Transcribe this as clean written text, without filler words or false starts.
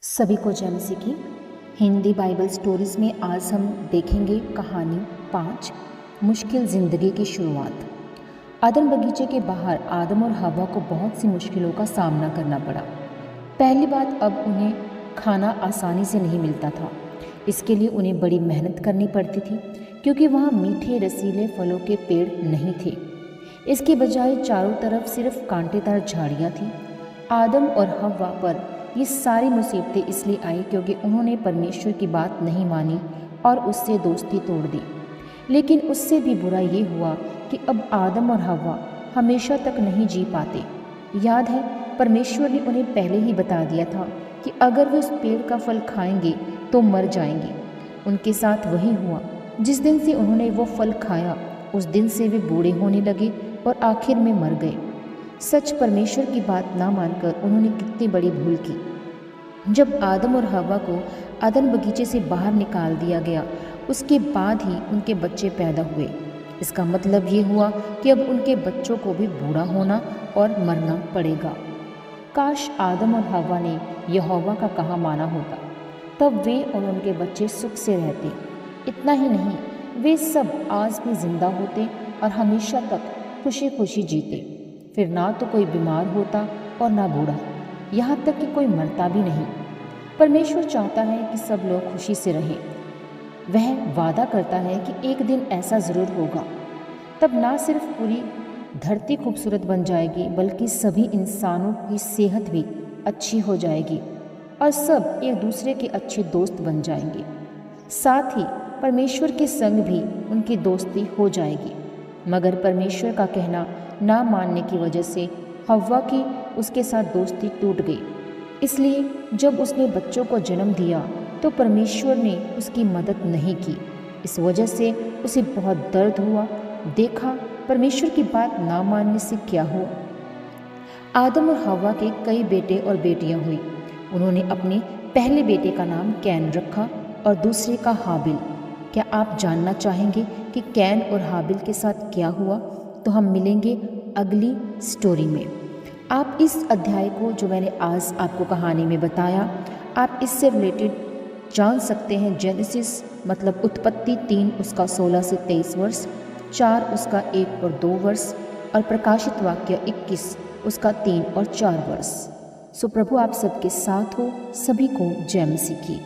सभी को जय मसीह की। हिंदी बाइबल स्टोरीज में आज हम देखेंगे कहानी 5 मुश्किल ज़िंदगी की शुरुआत। आदम बगीचे के बाहर आदम और हवा को बहुत सी मुश्किलों का सामना करना पड़ा। पहली बात, अब उन्हें खाना आसानी से नहीं मिलता था। इसके लिए उन्हें बड़ी मेहनत करनी पड़ती थी क्योंकि वहाँ मीठे रसीले फलों के पेड़ नहीं थे। इसके बजाय चारों तरफ सिर्फ कांटेदार झाड़ियाँ थीं। आदम और हव्वा पर ये सारी मुसीबतें इसलिए आई क्योंकि उन्होंने परमेश्वर की बात नहीं मानी और उससे दोस्ती तोड़ दी। लेकिन उससे भी बुरा ये हुआ कि अब आदम और हव्वा हमेशा तक नहीं जी पाते। याद है, परमेश्वर ने उन्हें पहले ही बता दिया था कि अगर वे उस पेड़ का फल खाएंगे तो मर जाएंगे। उनके साथ वही हुआ। जिस दिन से उन्होंने वो फल खाया उस दिन से वे बूढ़े होने लगे और आखिर में मर गए। सच, परमेश्वर की बात ना मानकर उन्होंने कितनी बड़ी भूल की। जब आदम और हव्वा को अदन बगीचे से बाहर निकाल दिया गया, उसके बाद ही उनके बच्चे पैदा हुए। इसका मतलब ये हुआ कि अब उनके बच्चों को भी बूढ़ा होना और मरना पड़ेगा। काश आदम और हव्वा ने यहोवा का कहा माना होता, तब वे और उनके बच्चे सुख से रहते। इतना ही नहीं, वे सब आज भी जिंदा होते और हमेशा तक खुशी खुशी जीते। फिर ना तो कोई बीमार होता और ना बूढ़ा, यहाँ तक कि कोई मरता भी नहीं। परमेश्वर चाहता है कि सब लोग खुशी से रहें। वह वादा करता है कि एक दिन ऐसा ज़रूर होगा। तब ना सिर्फ पूरी धरती खूबसूरत बन जाएगी बल्कि सभी इंसानों की सेहत भी अच्छी हो जाएगी और सब एक दूसरे के अच्छे दोस्त बन जाएंगे। साथ ही परमेश्वर के संग भी उनकी दोस्ती हो जाएगी। मगर परमेश्वर का कहना ना मानने की वजह से हव्वा की उसके साथ दोस्ती टूट गई। इसलिए जब उसने बच्चों को जन्म दिया तो परमेश्वर ने उसकी मदद नहीं की। इस वजह से उसे बहुत दर्द हुआ। देखा परमेश्वर की बात ना मानने से क्या हुआ। आदम और हव्वा के कई बेटे और बेटियां हुई। उन्होंने अपने पहले बेटे का नाम कैन रखा और दूसरे का हाबिल। क्या आप जानना चाहेंगे कि कैन और हाबिल के साथ क्या हुआ? तो हम मिलेंगे अगली स्टोरी में। आप इस अध्याय को, जो मैंने आज आपको कहानी में बताया, आप इससे रिलेटेड जान सकते हैं। जेनेसिस मतलब उत्पत्ति 3 उसका 16 से 23 वर्ष, 4 उसका 1 और 2 वर्ष और प्रकाशित वाक्य 21 उसका 3 और 4 वर्ष। सो प्रभु आप सबके साथ हो। सभी को जय मसीह की।